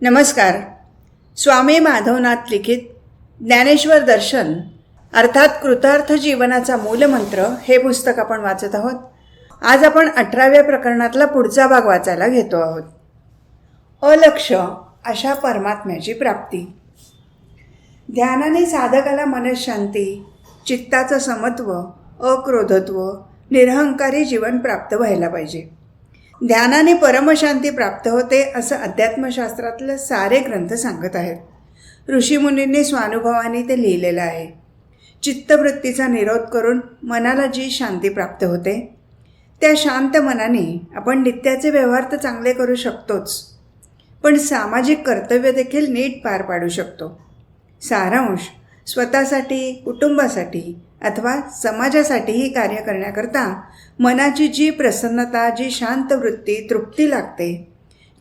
नमस्कार. स्वामी माधवनाथ लिखित ज्ञानेश्वर दर्शन अर्थात कृतार्थ जीवनाचा मूलमंत्र हे पुस्तक आपण वाचत आहोत. आज आपण 18व्या प्रकरणातला पुढचा भाग वाचायला घेतो आहोत. अलक्ष अशा परमात्म्याची प्राप्ती. ध्यानाने साधकाला मनःशांती, चित्ताचं समत्व, अक्रोधत्व, निरहंकारी जीवन प्राप्त व्हायला पाहिजे. ध्यानाने परमशांती प्राप्त होते असं अध्यात्मशास्त्रातले सारे ग्रंथ सांगत आहेत. ऋषीमुनींनी स्वानुभवाने ते लिहिलेलं आहे. चित्तवृत्तीचा निरोध करून मनाला जी शांती प्राप्त होते, त्या शांत मनाने आपण नित्याचे व्यवहार तर चांगले करू शकतोच, पण सामाजिक कर्तव्य देखील नीट पार पाडू शकतो. सारांश, स्वतःसाठी, कुटुंबासाठी अथवा समाजासाठीही कार्य करण्याकरता मनाची जी प्रसन्नता, जी शांत वृत्ती, तृप्ती लागते,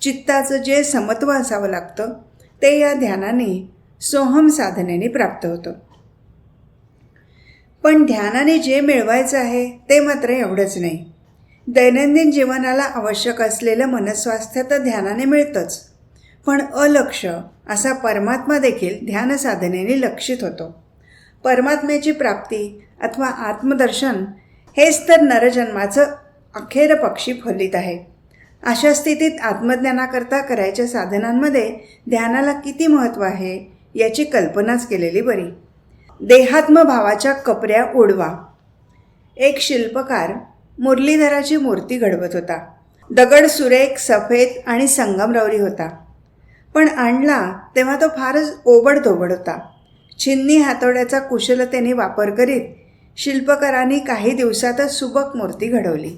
चित्ताचं जे समत्व असावं लागतं, ते या ध्यानाने, सोहम साधनेने प्राप्त होतं. पण ध्यानाने जे मिळवायचं आहे ते मात्र एवढंच नाही. दैनंदिन जीवनाला आवश्यक असलेलं मनस्वास्थ्य तर ध्यानाने मिळतंच, पण अलक्ष असा परमात्मा देखील ध्यान साधनेने लक्षित होतो. परमात्म्याची प्राप्ती अथवा आत्मदर्शन हेच तर नरजन्माचं अखेर पक्षी फलित आहे. अशा स्थितीत आत्मज्ञानाकरता करायच्या साधनांमध्ये ध्यानाला किती महत्त्व आहे याची कल्पनाच केलेली बरी. देहात्मभावाच्या कपऱ्या उडवा. एक शिल्पकार मुरलीधराची मूर्ती घडवत होता. दगड सुरेख, सफेद आणि संगमरवरी होता, पण आणला तेव्हा तो फारच ओबडधोबड होता. छिन्नी हातोड्याचा कुशलतेने वापर करीत शिल्पकारांनी काही दिवसातच सुबक मूर्ती घडवली.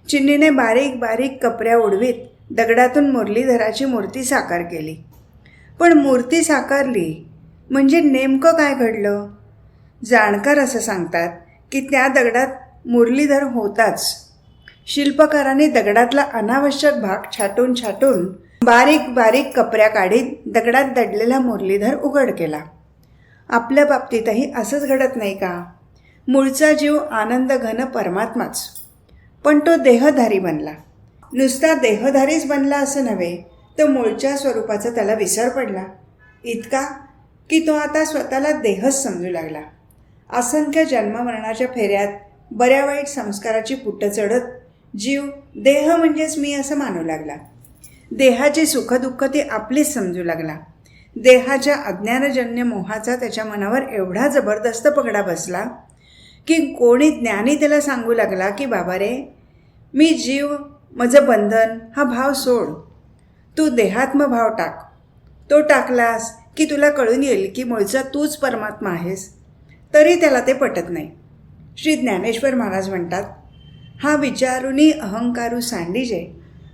चिन्नीने बारीक बारीक कपऱ्या उडवीत दगडातून मुरलीधराची मूर्ती साकार केली. पण मूर्ती साकारली म्हणजे नेमकं काय घडलं? जाणकार असं सांगतात की त्या दगडात मुरलीधर होताच. शिल्पकारांनी दगडातला अनावश्यक भाग छाटून छाटून बारीक बारीक कपऱ्या काढीत दगडात दडलेला मुरलीधर उघड केला. आपल्या बाबतीतही असंच घडत नाही का? मूळचा जीव आनंद घन परमात्माच, पण तो देहधारी बनला. नुसता देहधारीच बनला असं नव्हे, तर मूळच्या स्वरूपाचा त्याला विसर पडला. इतका की तो आता स्वतःला देहच समजू लागला. असंख्य जन्ममरणाच्या फेऱ्यात बऱ्या वाईट संस्काराची पुटं चढत जीव देह म्हणजेच मी असं मानू लागला. देहाची सुखदुःख ती आपलीच समजू लागला. देहाच्या अज्ञानजन्य मोहाचा त्याच्या मनावर एवढा जबरदस्त पगडा बसला की कोणी ज्ञानी त्याला सांगू लागला की बाबा रे, मी जीव, माझं बंधन हा भाव सोड, तू देहात्म भाव टाक. तो टाकलास की तुला कळून येईल की मूळचा तूच परमात्मा आहेस. तरी त्याला ते पटत नाही. श्री ज्ञानेश्वर महाराज म्हणतात, हा विचारुनी अहंकारू सांडीजे,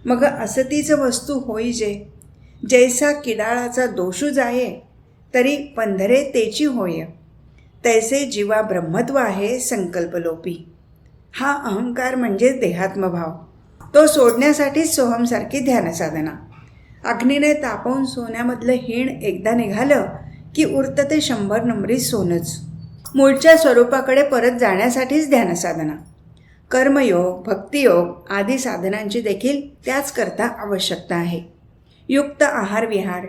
मग असतीच वस्तू होईजे. जैसा किडाळाचा दोषू जाये, तरी पंधरे तेची होय. तैसे जीवा ब्रह्मत्व आहे संकल्पलोपी. हा अहंकार म्हणजे देहात्मभाव. तो सोडण्यासाठीच सोहमसारखी ध्यानसाधना. अग्नीने तापवून सोन्यामधलं हीण एकदा निघालं की उरतं ते 100 नंबरी सोनच. मूळच्या स्वरूपाकडे परत जाण्यासाठीच ध्यानसाधना. कर्मयोग, भक्तियोग आदी साधनांची देखील त्याच करता आवश्यकता आहे. युक्त आहार विहार,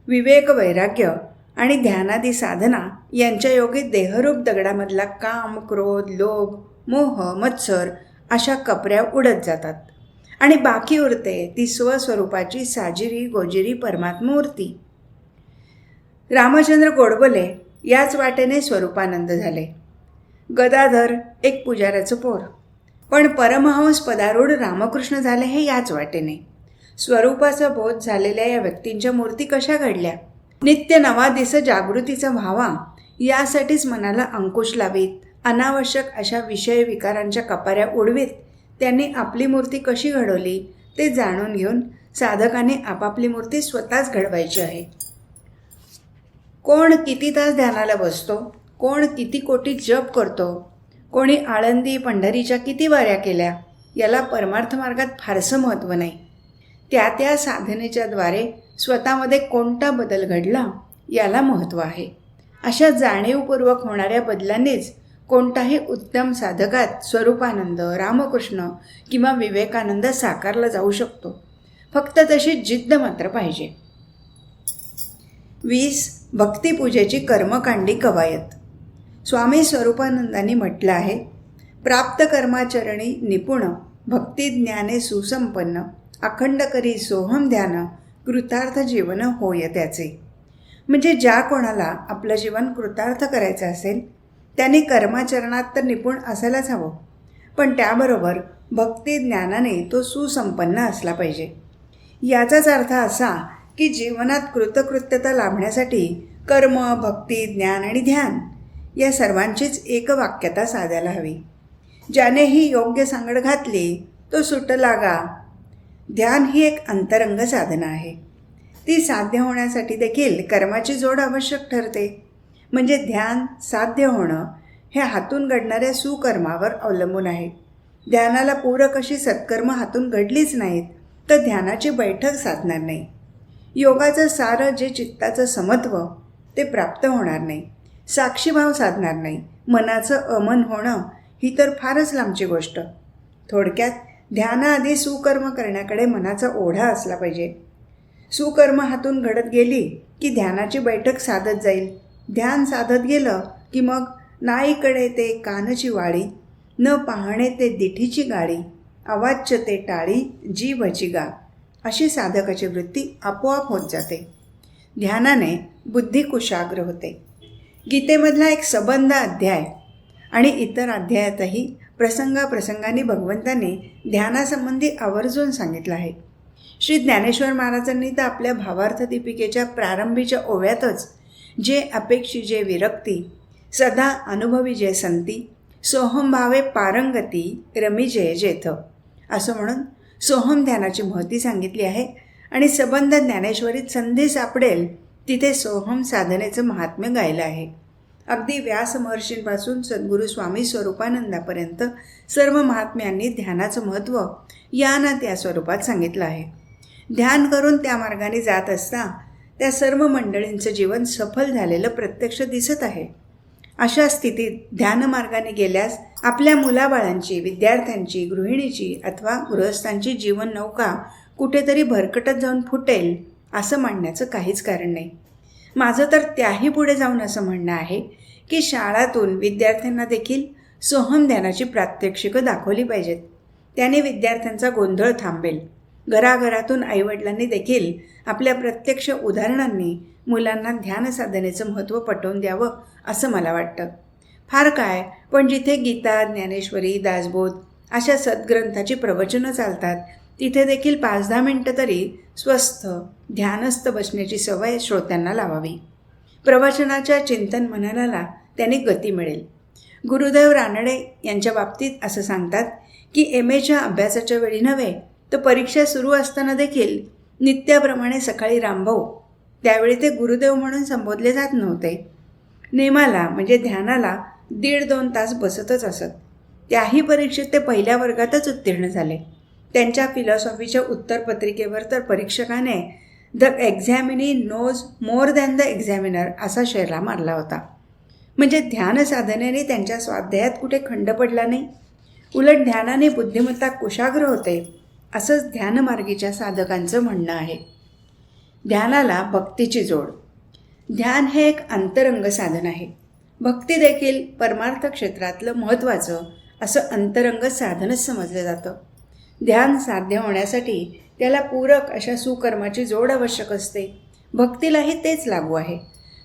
विवेक वैराग्य आणि ध्यानादी साधना यांच्या योगी देहरूप दगडामधला काम, क्रोध, लोभ, मोह, मत्सर अशा कपऱ्या उडत जातात आणि बाकी उरते ती स्वस्वरूपाची साजिरी गोजिरी परमात्मूर्ती. रामचंद्र गोडबोले याच वाटेने स्वरूपानंद झाले. गदाधर एक पुजाऱ्याचं पोर, पण परमहंस पदारूढ रामकृष्ण झाले हे याच वाटेने. स्वरूपाचा बोध झालेल्या या व्यक्तींच्या मूर्ती कशा घडल्या? नित्य नवा दिस जागृतीचा व्हावा यासाठीच मनाला अंकुश लावीत अनावश्यक अशा विषय विकारांच्या कपाऱ्या उडवीत त्यांनी आपली मूर्ती कशी घडवली ते जाणून घेऊन साधकाने आपापली मूर्ती स्वतःच घडवायची आहे. कोण किती तास ध्यानाला बसतो, कोण किती कोटी जप करतो, कोणी आळंदी पंढरीच्या किती वाऱ्या केल्या, याला परमार्थ मार्गात फारसं महत्त्व नाही. त्या त्या साधनेच्या द्वारे स्वतःमध्ये कोणता बदल घडला याला महत्त्व आहे. अशा जाणीवपूर्वक होणाऱ्या बदलांनीच कोणताही उत्तम साधकात स्वरूपानंद, रामकृष्ण किंवा विवेकानंद साकारला जाऊ शकतो. फक्त तशी जिद्द मात्र पाहिजे. 20 भक्तिपूजेची कर्मकांडी कवायत. स्वामी स्वरूपानंदांनी म्हटलं आहे, प्राप्त कर्माचरणी निपुण, भक्ती ज्ञाने सुसंपन्न, अखंड करी सोहम ध्यान, कृतार्थ जीवन होय त्याचे. म्हणजे ज्या कोणाला आपलं जीवन कृतार्थ करायचं असेल त्यांनी कर्माचरणात तर निपुण असायलाच हवं, पण त्याबरोबर भक्ती ज्ञानाने तो सुसंपन्न असला पाहिजे. याचाच अर्थ असा की जीवनात कृतकृत्यता लाभण्यासाठी कर्म, भक्ती, ज्ञान आणि ध्यान या सर्वांचीच एकवाक्यता साधायला हवी. ज्याने ही योग्य सांगड घातली तो सुटला गा. ध्यान ही एक अंतरंग साधना आहे. ती साध्य होण्यासाठी देखील कर्माची जोड आवश्यक ठरते. म्हणजे ध्यान साध्य होणं हे हातून घडणाऱ्या सुकर्मावर अवलंबून आहे. ध्यानाला पूरक अशी सत्कर्म हातून घडलीच नाहीत तर ध्यानाची बैठक साधणार नाही. योगाचं सारं जे चित्ताचं समत्व ते प्राप्त होणार नाही. साक्षीभाव साधणार नाही. मनाचं अमन होणं ही तर फारच लांबची गोष्ट. थोडक्यात ध्यानाआधी सुकर्म करण्याकडे मनाचा ओढा असला पाहिजे. सुकर्म हातून घडत गेली की ध्यानाची बैठक साधत जाईल. ध्यान साधत गेलं की मग नाईकडे ते कानची वाळी, न पाहणे ते दिठीची गाडी, अवाच्य ते टाळी जीवची गा, अशी साधकाची वृत्ती आपोआप होत जाते. ध्यानाने बुद्धी कुशाग्र होते. गीतेमधला एक सबंध अध्याय आणि इतर अध्यायातही प्रसंगाप्रसंगाने भगवंतांनी ध्यानासंबंधी आवर्जून सांगितलं आहे. श्री ज्ञानेश्वर महाराजांनी तर आपल्या भावार्थ दीपिकेच्या प्रारंभीच्या ओव्यातच जे अपेक्षी जे विरक्ती, सदा अनुभवी जे संती, सोहम भावे पारंगती रमी जय जेथ असं म्हणून सोहम ध्यानाची महती सांगितली आहे. आणि सबंध ज्ञानेश्वरीत संधी सापडेल तिथे सोहम साधनेचं महात्म्य गायलं आहे. अगदी व्यास महर्षींपासून सद्गुरू स्वामी स्वरूपानंदापर्यंत सर्व महात्म्यांनी ध्यानाचं महत्त्व या ना त्या स्वरूपात सांगितलं आहे. ध्यान करून त्या मार्गाने जात असता त्या सर्व मंडळींचं जीवन सफल झालेलं प्रत्यक्ष दिसत आहे. अशा स्थितीत ध्यानमार्गाने गेल्यास आपल्या मुलाबाळांची, विद्यार्थ्यांची, गृहिणीची अथवा गृहस्थांची जीवन नौका कुठेतरी भरकटत जाऊन फुटेल असं म्हणण्याचं काहीच कारण नाही. माझं तर त्याही पुढे जाऊन असं म्हणणं आहे की शाळातून विद्यार्थ्यांना देखील सोहम ध्यानाची प्रात्यक्षिकं दाखवली पाहिजेत. त्याने विद्यार्थ्यांचा गोंधळ थांबेल. घराघरातून आईवडिलांनी देखील आपल्या प्रत्यक्ष उदाहरणांनी मुलांना ध्यान साधनेचं महत्त्व पटवून द्यावं असं मला वाटतं. फार काय, पण जिथे गीता, ज्ञानेश्वरी, दासबोध अशा सद्ग्रंथाची प्रवचनं चालतात तिथे देखील 5-10 मिनटं तरी स्वस्थ ध्यानस्थ बसण्याची सवय श्रोत्यांना लावावी. प्रवचनाच्या चिंतन मननाला त्याने गती मिळेल. गुरुदेव रानडे यांच्या बाबतीत असं सांगतात की एमएच्या अभ्यासाच्या वेळी नव्हे तर परीक्षा सुरू असताना देखील नित्याप्रमाणे सकाळी रामभाऊ, त्यावेळी ते गुरुदेव म्हणून संबोधले जात नव्हते, नेमाला म्हणजे ध्यानाला 1.5-2 तास बसतच असत. त्याही परीक्षेत ते पहिल्या वर्गातच उत्तीर्ण झाले. त्यांच्या फिलॉसॉफीच्या उत्तरपत्रिकेवर तर परीक्षकाने the examinee knows more than the examiner असा शेरा मारला होता. म्हणजे ध्यान साधनेने त्यांच्या स्वाध्यायात कुठे खंड पडला नाही. उलट ध्यानाने बुद्धिमत्ता कुशाग्र होते असंच ध्यानमार्गीच्या साधकांचं म्हणणं आहे. ध्यानाला भक्तीची जोड. ध्यान हे एक अंतरंग साधन आहे. भक्ती देखील परमार्थ क्षेत्रातलं महत्त्वाचं असं अंतरंग साधनच समजलं जातं. ध्यान साध्य होण्यासाठी त्याला पूरक अशा सुकर्माची जोड आवश्यक असते. भक्तीलाही तेच लागू आहे.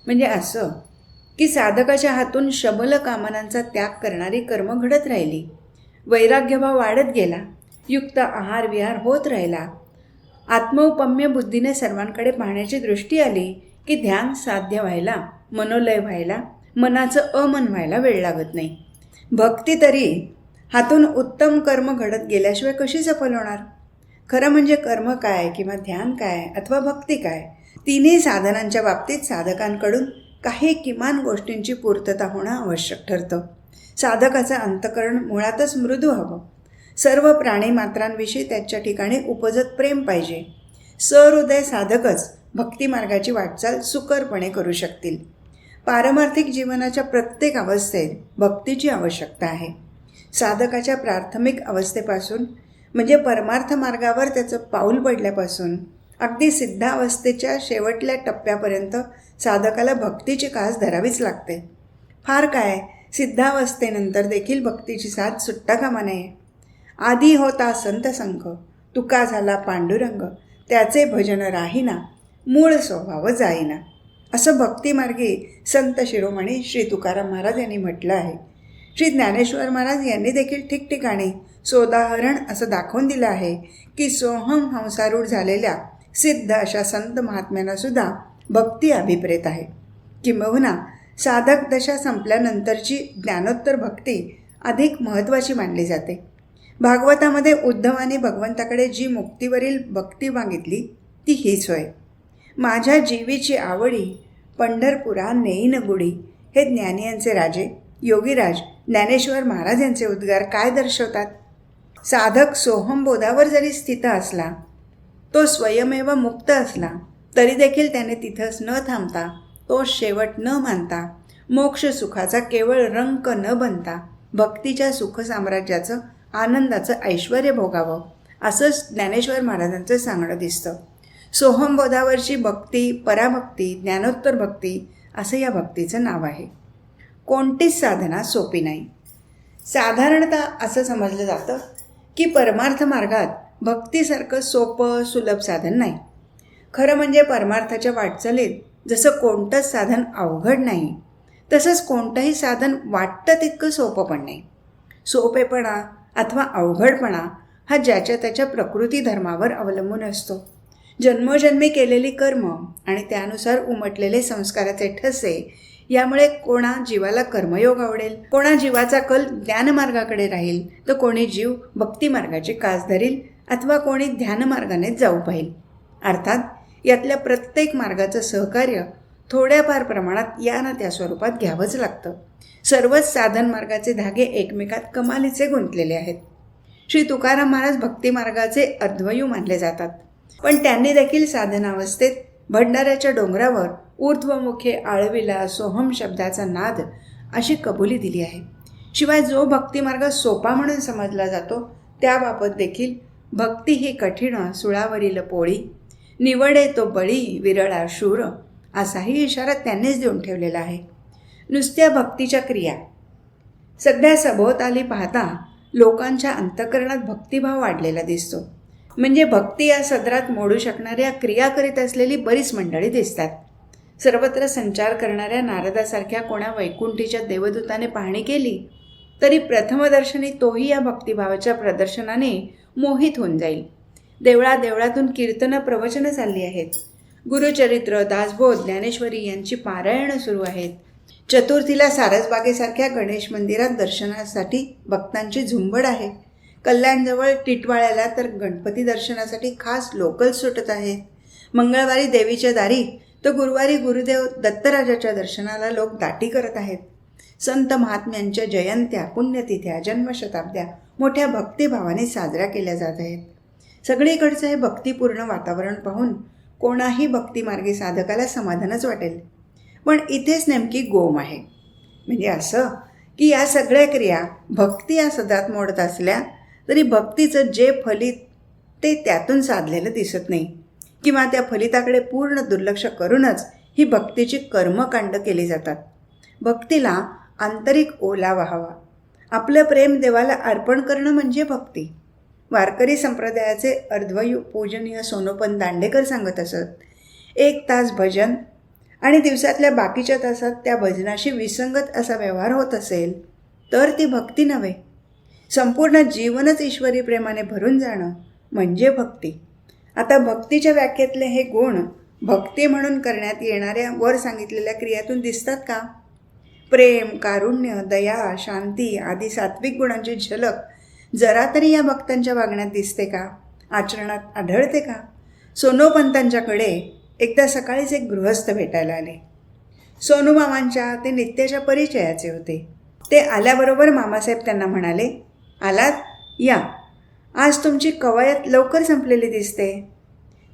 म्हणजे असं की साधकाच्या हातून शबल कामनांचा त्याग करणारी कर्म घडत राहिली, वैराग्यभाव वाढत गेला, युक्त आहार विहार होत राहिला, आत्मौपम्य बुद्धीने सर्वांकडे पाहण्याची दृष्टी आली की ध्यान साध्य व्हायला, मनोलय व्हायला, मनाचं अमन व्हायला वेळ लागत नाही. भक्ती तरी हातून उत्तम कर्म घडत गेल्याशिवाय कशी सफल होणार? खरं म्हणजे कर्म काय किंवा ध्यान काय अथवा भक्ती काय, तिन्ही साधनांच्या बाबतीत साधकांकडून काही किमान गोष्टींची पूर्तता होणं आवश्यक ठरतं. साधकाचं अंतःकरण मुळातच मृदू हवं. सर्व प्राणीमात्रांविषयी त्याच्या ठिकाणी उपजत प्रेम पाहिजे. सहृदय साधकच भक्तिमार्गाची वाटचाल सुकरपणे करू शकतील. पारमार्थिक जीवनाच्या प्रत्येक अवस्थेत भक्तीची आवश्यकता आहे. साधकाच्या प्राथमिक अवस्थेपासून म्हणजे परमार्थ मार्गावर त्याचं पाऊल पडल्यापासून अगदी सिद्धावस्थेच्या शेवटल्या टप्प्यापर्यंत साधकाला भक्तीची कास धरावीच लागते. फार काय, सिद्धावस्थेनंतर देखील भक्तीची साथ सुट्टा कामा नये. आधी होता संत संघ, तुका झाला पांडुरंग, त्याचे भजन राहीना, मूळ स्वभाव जाईना, असं भक्तिमार्गी संत शिरोमणी श्री तुकाराम महाराज यांनी म्हटलं आहे. श्री ज्ञानेश्वर महाराज यांनी देखील ठिकठिकाणी सोदाहरण असं दाखवून दिलं आहे की सोहम हंसारूढ झालेल्या सिद्ध अशा संत महात्म्यांना सुद्धा भक्ती अभिप्रेत आहे. किंबहुना साधक दशा संपल्यानंतरची ज्ञानोत्तर भक्ती अधिक महत्त्वाची मानली जाते. भागवतामध्ये उद्धवाने भगवंताकडे जी मुक्तीवरील भक्ती मागितली ती हीच होय. माझ्या जीवीची आवडी पंढरपुरा नेईन गुढी, हे ज्ञानियांचे राजे योगीराज ज्ञानेश्वर महाराज यांचे उद्गार काय दर्शवतात? साधक सोहमबोधावर जरी स्थित असला, तो स्वयमेव मुक्त असला, तरी देखील त्याने तिथंच न थांबता, तो शेवट न मानता, मोक्ष सुखाचा केवळ रंक न बनता भक्तीच्या सुख साम्राज्याचं आनंदाचं ऐश्वर भोगावं, असंच ज्ञानेश्वर महाराजांचं सांगणं दिसतं. सोहमबोधावरची भक्ती, पराभक्ती, ज्ञानोत्तर भक्ती असं या भक्तीचं नाव आहे. कोणतीच साधना सोपी नाही. साधारणतः असं समजलं जातं की परमार्थ मार्गात भक्तीसारखं सोपं सुलभ साधन नाही. खरं म्हणजे परमार्थाच्या वाटचालीत जसं कोणतंच साधन अवघड नाही, तसंच कोणतंही साधन वाटतं तितकं सोपं पण नाही. सोपेपणा अथवा अवघडपणा हा ज्याच्या त्याच्या प्रकृती धर्मावर अवलंबून असतो. जन्मोजन्मी केलेली कर्म आणि त्यानुसार उमटलेले संस्काराचे ठसे यामुळे कोणा जीवाला कर्मयोग आवडेल, कोणा जीवाचा कल ज्ञानमार्गाकडे राहील, तर कोणी जीव भक्तिमार्गाची कास धरील अथवा कोणी ध्यानमार्गाने जाऊ पाहिल. अर्थात यातल्या प्रत्येक मार्गाचं सहकार्य थोड्याफार प्रमाणात या ना त्या स्वरूपात घ्यावंच लागतं. सर्वच साधन मार्गाचे धागे एकमेकात कमालीचे गुंतलेले आहेत. श्री तुकाराम महाराज भक्तिमार्गाचे अर्ध्वयू मानले जातात, पण त्यांनी देखील साधनावस्थेत भंडाऱ्याच्या डोंगरावर ऊर्ध्वमुखे आळविला सोहम शब्दाचा नाद अशी कबुली दिली आहे. शिवाय जो भक्तिमार्ग सोपा म्हणून समजला जातो त्याबाबत देखील भक्ती ही कठीण सुळावरील पोळी, निवडे तो बळी विरळा शूर, असाही इशारा त्यांनीच देऊन ठेवलेला आहे. नुसत्या भक्तीच्या क्रिया, सध्या सभोवताली पाहता लोकांच्या अंतःकरणात भक्तिभाव वाढलेला दिसतो. म्हणजे भक्ती या सदरात मोडू शकणाऱ्या क्रिया करीत असलेली बरीच मंडळी दिसतात. सर्वत्र संचार करणाऱ्या नारदासारख्या कोणा वैकुंठीच्या देवदूताने पाहणी केली तरी प्रथमदर्शनी तोही या भक्तिभावाच्या प्रदर्शनाने मोहित होऊन जाईल. देवळादेवळातून कीर्तनं प्रवचनं चालली आहेत. गुरुचरित्र, दासबोध, ज्ञानेश्वरी यांची पारायणं सुरू आहेत. चतुर्थीला सारसबागेसारख्या गणेश मंदिरात दर्शनासाठी भक्तांची झुंबड आहे. कल्याणजवळ टिटवाळ्याला तर गणपती दर्शनासाठी खास लोकल सुटत आहेत. मंगळवारी देवीच्या दारी तर गुरुवारी गुरुदेव दत्तराजाच्या दर्शनाला लोक दाटी करत आहेत. संत महात्म्यांच्या जयंत्या, पुण्यतिथ्या, जन्मशताब्द्या मोठ्या भक्तिभावाने साजऱ्या केल्या जात आहेत. सगळीकडचं हे भक्तिपूर्ण वातावरण पाहून कोणाही भक्तिमार्गी साधकाला समाधानच वाटेल. पण इथेच नेमकी गोम आहे. म्हणजे असं की या सगळ्या क्रिया भक्ती या सदात मोडत असल्या तरी भक्तीचं जे फलित ते त्यातून साधलेलं दिसत नाही, किंवा त्या फलिताकडे पूर्ण दुर्लक्ष करूनच ही भक्तीची कर्मकांड केली जातात. भक्तीला आंतरिक ओलावा हवा. आपलं प्रेम देवाला अर्पण करणं म्हणजे भक्ती. वारकरी संप्रदायाचे अर्ध्वयू पूजनीय सोनोपंत दांडेकर सांगत असत, 1 तास भजन आणि दिवसातल्या बाकीच्या तासात त्या भजनाशी विसंगत असा व्यवहार होत असेल तर ती भक्ती नव्हे. संपूर्ण जीवनच ईश्वरी प्रेमाने भरून जाणं म्हणजे भक्ती. आता भक्तीच्या व्याख्येतले हे गुण भक्ती म्हणून करण्यात येणाऱ्या वर सांगितलेल्या क्रियातून दिसतात का? प्रेम, कारुण्य, दया, शांती आदी सात्विक गुणांची झलक जरा तरी या भक्तांच्या वागण्यात दिसते का? आचरणात आढळते का? सोनोपंतांच्याकडे एकदा सकाळीच एक गृहस्थ भेटायला आले. सोनूमामांच्या ते नित्याच्या परिचयाचे होते. ते आल्याबरोबर मामासाहेब त्यांना म्हणाले, आलात? या, आज तुमची कवायत लवकर संपलेली दिसते.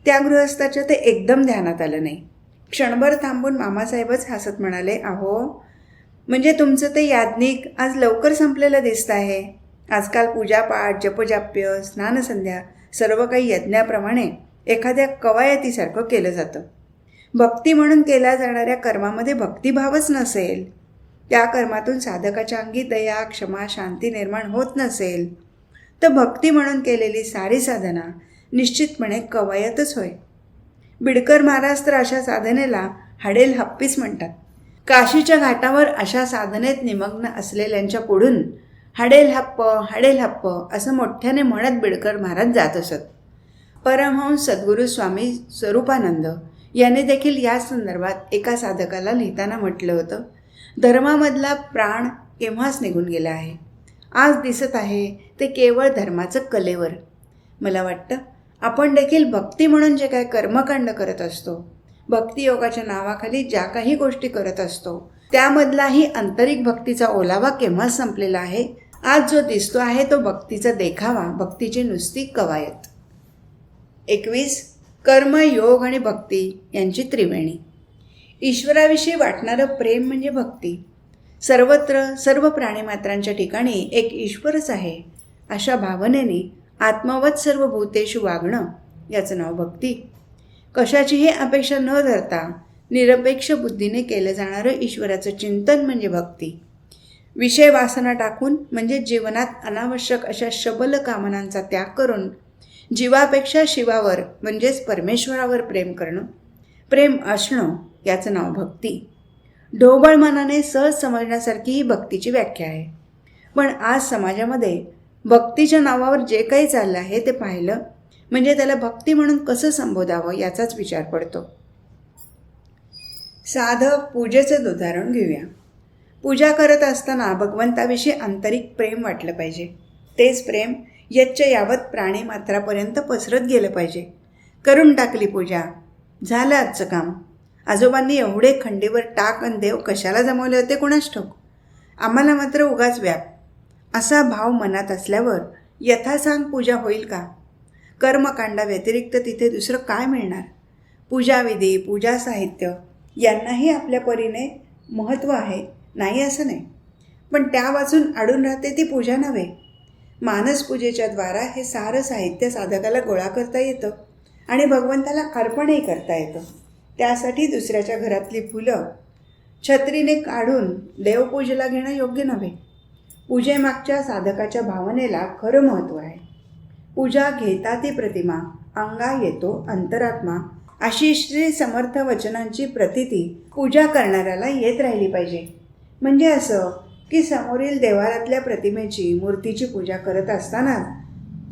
त्या गृहस्थाच्या ते एकदम ध्यानात आलं नाही. क्षणभर थांबून मामासाहेबच हसत म्हणाले, अहो, म्हणजे तुमचं ते याज्ञिक आज लवकर संपलेलं दिसतं आहे. आजकाल पूजापाठ, जपजाप्य, स्नानसंध्या सर्व काही यज्ञाप्रमाणे एखाद्या कवायतीसारखं केलं जातं. भक्ती म्हणून केल्या जाणाऱ्या कर्मामध्ये भक्तिभावच नसेल, त्या कर्मातून साधकाच्या अंगी दया, क्षमा, शांती निर्माण होत नसेल, तर भक्ती म्हणून केलेली सारी साधना निश्चितपणे कवायतच होय. बिडकर महाराज तर अशा साधनेला हडेल हप्पीच म्हणतात. काशीच्या घाटावर अशा साधनेत निमग्न असलेल्यांच्या पुढून हडेल हप्प असं मोठ्याने म्हणत बिडकर महाराज जात असत. परमहंस सद्गुरू स्वामी स्वरूपानंद यांनी देखील या संदर्भात एका साधकाला लिहिताना म्हटलं होतं, धर्मामधला प्राण केव्हाच निघून गेला आहे. आज दिसत आहे ते केवळ धर्माचं कलेवर. मला वाटतं आपण देखील भक्ती म्हणून जे काय कर्मकांड करत असतो, भक्तियोगाच्या नावाखाली ज्या काही गोष्टी करत असतो, त्यामधलाही आंतरिक भक्तीचा ओलावा केव्हा संपलेला आहे. आज जो दिसतो आहे तो भक्तीचा देखावा, भक्तीची नुसती कवायत. 21. कर्म, योग आणि भक्ती यांची त्रिवेणी. ईश्वराविषयी वाटणारं प्रेम म्हणजे भक्ती. सर्वत्र सर्व प्राणीमात्रांच्या ठिकाणी एक ईश्वरच आहे अशा भावनेने आत्मवत सर्व भूतेषु वागणं याचं नाव भक्ती. कशाचीही अपेक्षा न धरता निरपेक्ष बुद्धीने केलं जाणारं ईश्वराचं चिंतन म्हणजे भक्ती. विषय वासना टाकून म्हणजे जीवनात अनावश्यक अशा शबल कामनांचा त्याग करून जीवापेक्षा शिवावर म्हणजेच परमेश्वरावर प्रेम करणं, प्रेम असणं याचं नाव भक्ती. ढोबळ मनाने सहज समजण्यासारखी ही भक्तीची व्याख्या आहे. पण आज समाजामध्ये भक्तीच्या नावावर जे काही चाललं आहे ते पाहिलं म्हणजे त्याला भक्ती म्हणून कसं संबोधावं याचाच विचार पडतो. साधं पूजेचं उदाहरण घेऊया. पूजा करत असताना भगवंताविषयी आंतरिक प्रेम वाटलं पाहिजे. तेच प्रेम यच्च यावत प्राणीमात्रापर्यंत पसरत गेलं पाहिजे. करून टाकली पूजा, झालं आजचं काम. आजोबांनी एवढे खंडीवर टाक अन देव कशाला जमवले होते कोणास ठाऊक. आम्हाला मात्र उगाच व्याप असा भाव मनात असल्यावर यथासांग पूजा होईल का? कर्मकांडा व्यतिरिक्त तिथे दुसरं काय मिळणार? पूजाविधी, पूजा साहित्य यांनाही आपल्या परीने महत्त्व आहे, नाही असं नाही. पण त्या वाचून अडून राहते ती पूजा नव्हे. मानसपूजेच्या द्वारा हे सारं साहित्य साधकाला गोळा करता येतं आणि भगवंताला अर्पणही करता येतं. त्यासाठी दुसऱ्याच्या घरातली फुलं छत्रीने काढून देवपूजेला घेणं योग्य नव्हे. पूजेमागच्या साधकाच्या भावनेला खरं महत्त्व आहे. पूजा घेता ती प्रतिमा, अंगा येतो अंतरात्मा अशी श्री समर्थ वचनांची प्रतीती पूजा करणाऱ्याला येत राहिली पाहिजे. म्हणजे असं की समोरील देवारातल्या प्रतिमेची, मूर्तीची पूजा करत असताना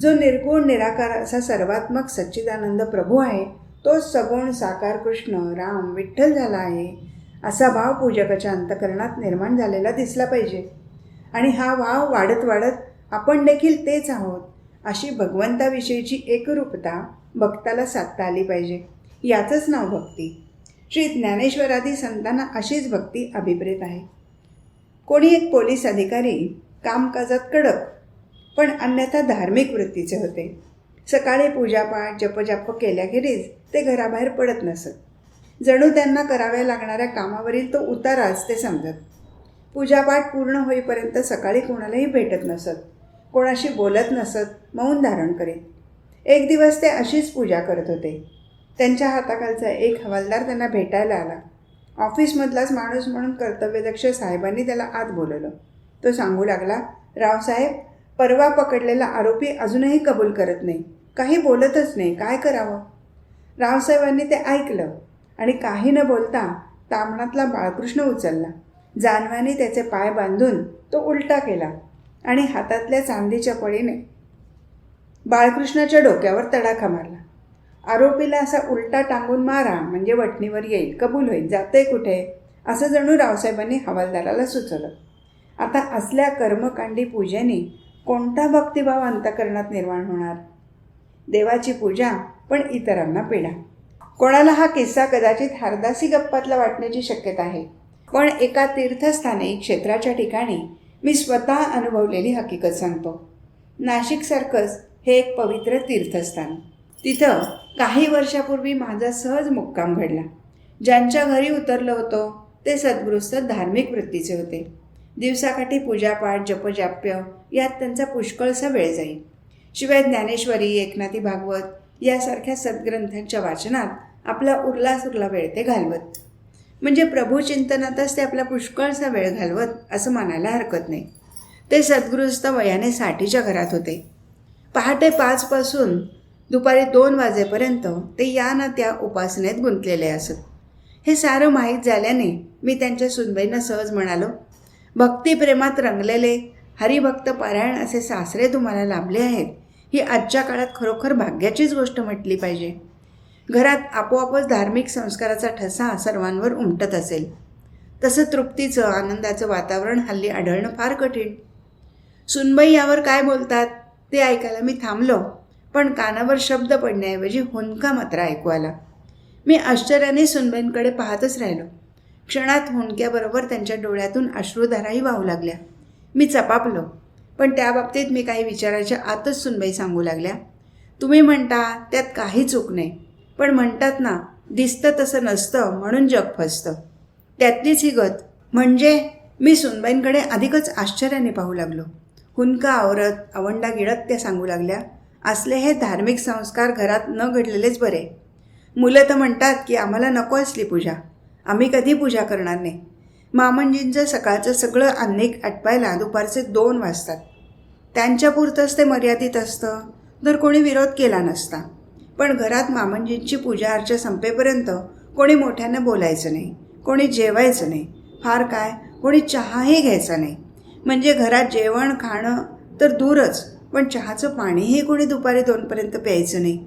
जो निर्गुण निराकार असा सर्वात्मक सच्चिदानंद प्रभू आहे तोच सगुण साकार कृष्ण राम विठ्ठल झाला आहे असा भाव पूजकाच्या अंतकरणात निर्माण झालेला दिसला पाहिजे. आणि हा भाव वाढत वाढत आपण देखील तेच आहोत अशी भगवंताविषयीची एकरूपता भक्ताला साधता आली पाहिजे. याचंच नाव भक्ती. श्री ज्ञानेश्वरादी संतांना अशीच भक्ती अभिप्रेत आहे. कोणी एक पोलीस अधिकारी कामकाजात कडक पण अन्यथा धार्मिक वृत्तीचे होते. सकाळी पूजापाठ जपजाप केल्याखेरीज ते घराबाहेर पडत नसत. जणू त्यांना कराव्या लागणाऱ्या कामावरील तो उताराच ते समजत. पूजापाठ पूर्ण होईपर्यंत सकाळी कोणालाही भेटत नसत, कोणाशी बोलत नसत, मौन धारण करीत. एक दिवस ते अशीच पूजा करत होते. त्यांच्या हाताखालचा एक हवालदार त्यांना भेटायला आला. ऑफिसमधलाच माणूस म्हणून कर्तव्यदक्ष साहेबांनी त्याला आत बोलवलं. तो सांगू लागला, रावसाहेब, परवा पकडलेला आरोपी अजूनही कबूल करत नाही, काही बोलतच नाही, काय करावं? रावसाहेबांनी ते ऐकलं आणि काही न बोलता तामणातला बाळकृष्ण उचलला. जानव्याने त्याचे पाय बांधून तो उलटा केला आणि हातातल्या चांदीच्या पळीने बाळकृष्णाच्या डोक्यावर तडाखा मारला. आरोपीला असा उलटा टांगून मारा म्हणजे वठणीवर येईल, कबूल होईल, जाते कुठे असं जणू रावसाहेबांनी हवालदाराला सुचवलं. आता असल्या कर्मकांडी पूजेने कोणता भक्तिभाव अंतकरणात निर्माण होणार? देवाची पूजा पण इतरांना पीडा. कोणाला हा किस्सा कदाचित हरदासी गप्पातला वाटण्याची शक्यता आहे, पण एका तीर्थस्थानी क्षेत्राच्या ठिकाणी मी स्वतः अनुभवलेली हकीकत सांगतो. नाशिकसारखंच हे एक पवित्र तीर्थस्थान. तिथं काही वर्षापूर्वी माझा सहज मुक्काम घडला. ज्यांच्या घरी उतरलो होतो ते सद्गृहस्थ धार्मिक वृत्तीचे होते. दिवसाकाठी पूजापाठ जपजाप्य यात त्यांचा पुष्कळसा वेळ जाईल. शिवाय ज्ञानेश्वरी, एकनाथी भागवत यासारख्या सद्ग्रंथांच्या वाचनात आपला उरला वेळ ते घालवत. म्हणजे प्रभुचिंतनातच ते आपला पुष्कळसा वेळ घालवत असं मानायला हरकत नाही. ते सद्गृहस्थ वयाने 60च्या घरात होते. पहाटे 5 पासून दुपारी 2 वाजेपर्यंत ते या ना त्या उपासनेत गुंतलेले असत. हे सारं माहीत झाल्याने मी त्यांच्या सुनबाईंना सहज म्हणालो, भक्तिप्रेमात रंगलेले हरिभक्त पारायण असे सासरे तुम्हाला लाभले आहेत, ही आजच्या काळात खरोखर भाग्याचीच गोष्ट म्हटली पाहिजे. घरात आपोआपच धार्मिक संस्काराचा ठसा सर्वांवर उमटत असेल. तसं तृप्तीचं आनंदाचं वातावरण हल्ली आढळणं फार कठीण. सुनबाई यावर काय बोलतात ते ऐकायला मी थांबलो, पण कानावर शब्द पडण्याऐवजी हुंदका मात्र ऐकू आला. मी आश्चर्याने सुनबाईंकडे पाहतच राहिलो. क्षणात हुंदक्याबरोबर त्यांच्या डोळ्यातून अश्रुधाराही वाहू लागल्या. मी चपापलो, पण त्या बाबतीत मी काही विचाराच्या आतच सुनबाई सांगू लागल्या, तुम्ही म्हणता त्यात काही चूक नाही, पण म्हणतात ना, दिसतं तसं नसतं म्हणून जग फसतं, त्यातलीच ही गत. म्हणजे मी सुनबाईंकडे अधिकच आश्चर्याने पाहू लागलो. हुंदका आवरत आवंडा गिळत त्या सांगू लागल्या, असले हे धार्मिक संस्कार घरात न घडलेलेच बरे. मुलं तर म्हणतात की आम्हाला नको असली पूजा, आम्ही कधी पूजा करणार नाही. मामंजींचं सकाळचं सगळं अन्निक आटपायला दुपारचे 2 वाजतात. त्यांच्यापुरतंच ते मर्यादित असतं, तर कोणी विरोध केला नसता. पण घरात मामंजींची पूजा अर्चा संपेपर्यंत कोणी मोठ्यानं बोलायचं नाही, कोणी जेवायचं नाही, फार काय कोणी चहाही घ्यायचा नाही. म्हणजे घरात जेवण खाणं तर दूरच, पण चहाचं पाणीही कोणी दुपारी 2पर्यंत प्यायचं नाही.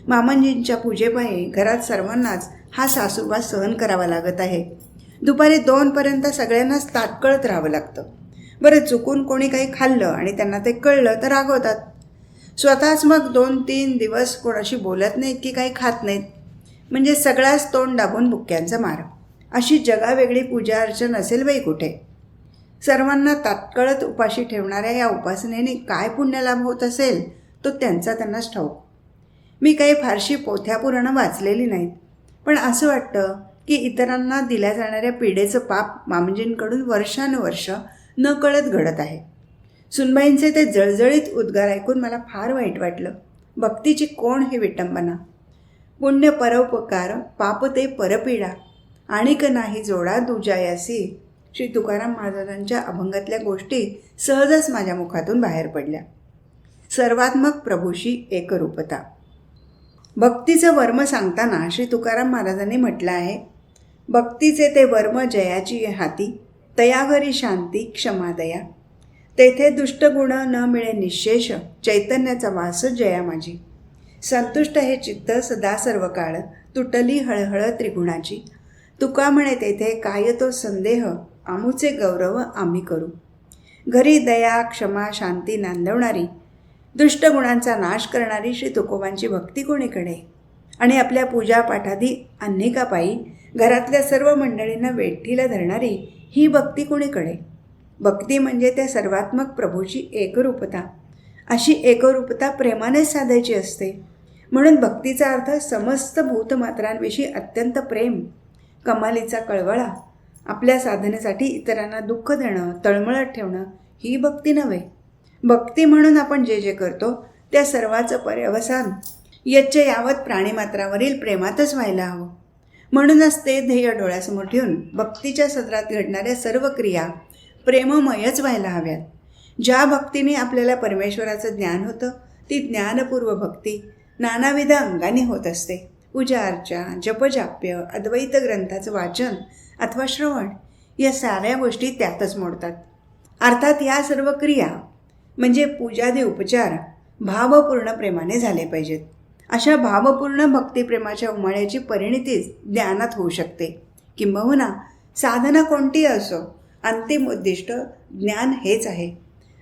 मामंजींच्या पूजेपायी घरात सर्वांनाच हा सासूरवास सहन करावा लागत आहे. दुपारी 2पर्यंत सगळ्यांनाच ताटकळत राहावं लागतं. बरं, चुकून कोणी काही खाल्लं आणि त्यांना ते कळलं तर रागवतात. स्वतःच मग 2-3 दिवस कोणाशी बोलत नाहीत की काही खात नाहीत. म्हणजे सगळ्याच तोंड दाबून बुक्क्यांचा मार. अशी जगावेगळी पूजा अर्चना नसेल बाई कुठे. सर्वांना तात्कळत उपाशी ठेवणाऱ्या या उपासनेने काय पुण्यलाभ होत असेल तो त्यांनाच ठाऊक. मी काही फारशी पोथ्यापुराणं वाचलेली नाहीत, पण असं वाटतं की इतरांना दिल्या जाणाऱ्या पीडेचं पाप मामंजींकडून वर्षानुवर्ष न कळत घडत आहे. सुनबाईंचे ते जळजळीत उद्गार ऐकून मला फार वाईट वाटलं. भक्तीची कोण ही विटंबना. पुण्य परोपकार पाप ते परपीडा, आणिक नाही जोडा दुजायासी. श्री तुकाराम महाराजांच्या अभंगातल्या गोष्टी सहजच माझ्या मुखातून बाहेर पडल्या. सर्वात्मक प्रभूशी एकरूपता. भक्तीचं वर्म सांगताना श्री तुकाराम महाराजांनी म्हटलं आहे, भक्तीचे ते वर्म जयाची हाती, तयावरी शांती क्षमादया. तेथे दुष्टगुण न मिळे निशेष, चैतन्याचा वास जया माझी. संतुष्ट हे चित्त सदा सर्व काळ, तुटली हळहळ त्रिगुणाची. तुका म्हणे तेथे काय तो संदेह, आमुचे गौरव आम्ही करू. घरी दया क्षमा शांती नांदवणारी, दुष्टगुणांचा नाश करणारी श्री तुकोबांची भक्ती कोणीकडे. आणि आपल्या पूजापाठादी अन्निकापायी घरातल्या सर्व मंडळींना वेठीला धरणारी ही भक्ती कोणीकडे. भक्ती म्हणजे त्या सर्वात्मक प्रभूची एकरूपता. अशी एकरूपता प्रेमानेच साधायची असते. म्हणून भक्तीचा अर्थ समस्त भूतमात्रांविषयी अत्यंत प्रेम, कमालीचा कळवळा. आपल्या साधनेसाठी इतरांना दुःख देणं, तळमळत ठेवणं ही भक्ती नव्हे. भक्ती म्हणून आपण जे जे करतो त्या सर्वाचं पर्यवसान यच्च यावत प्राणीमात्रावरील प्रेमातच व्हायला हवं. म्हणूनच ते ध्येय डोळ्यासमोर ठेवून भक्तीच्या सदरात घडणाऱ्या सर्व क्रिया प्रेममयच व्हायला हव्यात. ज्या भक्तीने आपल्याला परमेश्वराचं ज्ञान होतं ती ज्ञानपूर्व भक्ती नानाविध अंगाने होत असते. पूजा अर्चा, जपजाप्य, अद्वैत ग्रंथाचं वाचन अथवा श्रवण या साऱ्या गोष्टी त्यातच मोडतात. अर्थात या सर्व क्रिया म्हणजे पूजादी उपचार भावपूर्ण प्रेमाने झाले पाहिजेत. अशा भावपूर्ण भक्तिप्रेमाच्या उमाळ्याची परिणितीच ज्ञानात होऊ शकते. किंबहुना साधना कोणती असो, अंतिम उद्दिष्ट ज्ञान हेच आहे.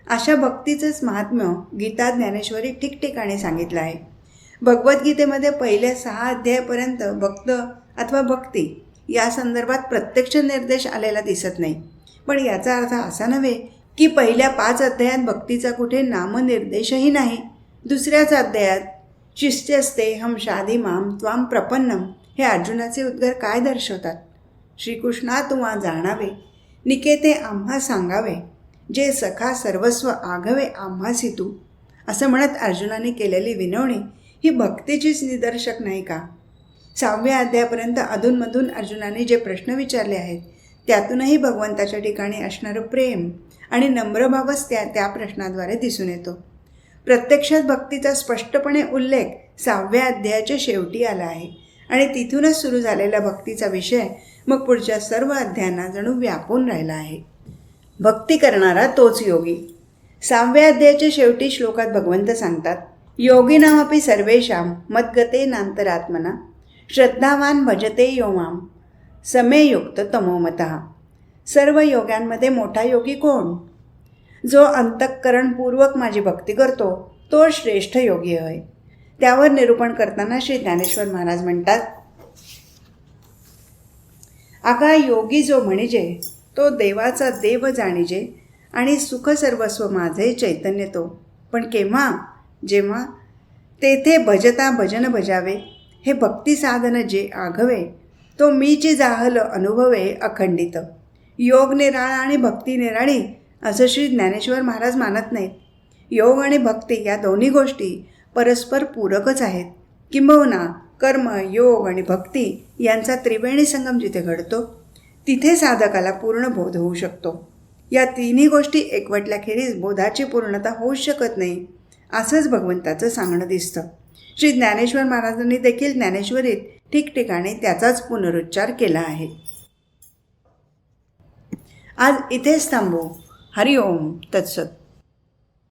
अशा भक्तीचंच महात्म्य गीता ज्ञानेश्वरी ठिकठिकाणी सांगितलं आहे. भगवद्गीतेमध्ये पहिल्या 6 अध्यायापर्यंत भक्त अथवा भक्ती या संदर्भात प्रत्यक्ष निर्देश आलेला दिसत नाही. पण याचा अर्थ असा नव्हे की पहिल्या 5 अध्यायात भक्तीचा कुठे नामनिर्देशही नाही. दुसऱ्याच अध्यायात शिष्यस्तेहम शाधी माम त्वाम प्रपन्नम हे अर्जुनाचे उद्गार काय दर्शवतात. श्रीकृष्णा तुवा जाणावे, निकेते आम्हा सांगावे, जे सखा सर्वस्व आघवे आम्हासी तू. असं म्हणत अर्जुनाने केलेली विनवणी ही भक्तीचीच निदर्शक नाही का? 6व्या अध्यायापर्यंत अधूनमधून अर्जुनाने जे प्रश्न विचारले आहेत त्यातूनही भगवंताच्या ठिकाणी असणारं प्रेम आणि नम्रभावच त्या प्रश्नाद्वारे दिसून येतो. प्रत्यक्षात भक्तीचा स्पष्टपणे उल्लेख 6व्या अध्यायाच्या शेवटी आला आहे आणि तिथूनच सुरू झालेला भक्तीचा विषय मग पुढच्या सर्व अध्यायांना जणू व्यापून राहिला आहे. भक्ती करणारा तोच योगी. 6व्या अध्यायाच्या शेवटी श्लोकात भगवंत सांगतात, योगिनामपि सर्वेषां मद्गते नांतरात्मना श्रद्धावान भजते यो माम समेयुक्त तमोमतः. सर्व योग्यांमध्ये मोठा योगी कोण? जो अंतःकरणपूर्वक माझी भक्ती करतो तो श्रेष्ठ योगी होय. त्यावर निरूपण करताना श्री ज्ञानेश्वर महाराज म्हणतात, आका योगी जो म्हणजे तो देवाचा देव जाणीजे आणि सुख सर्वस्व माझे चैतन्य तो. पण केव्हा? जेव्हा तेथे भजता भजन भजावे हे भक्ती साधन जे आघवे तो मीची जाहल अनुभवे अखंडित. योग निराळा आणि भक्ती निराळी असं श्री ज्ञानेश्वर महाराज मानत नाहीत. योग आणि भक्ती या दोन्ही गोष्टी परस्पर पूरकच आहेत. किंबहुना कर्म, योग आणि भक्ती यांचा त्रिवेणी संगम जिथे घडतो तिथे साधकाला पूर्ण बोध होऊ शकतो. या तिन्ही गोष्टी एकवटल्याखेरीज बोधाची पूर्णता होऊच शकत नाही असंच भगवंताचं सांगणं दिसतं. श्री ज्ञानेश्वर महाराजांनी देखील ज्ञानेश्वरीत ठिकठिकाणी त्याचाच पुनरुच्चार केला आहे. आज इथेच थांबू. हरिओम तत्सत.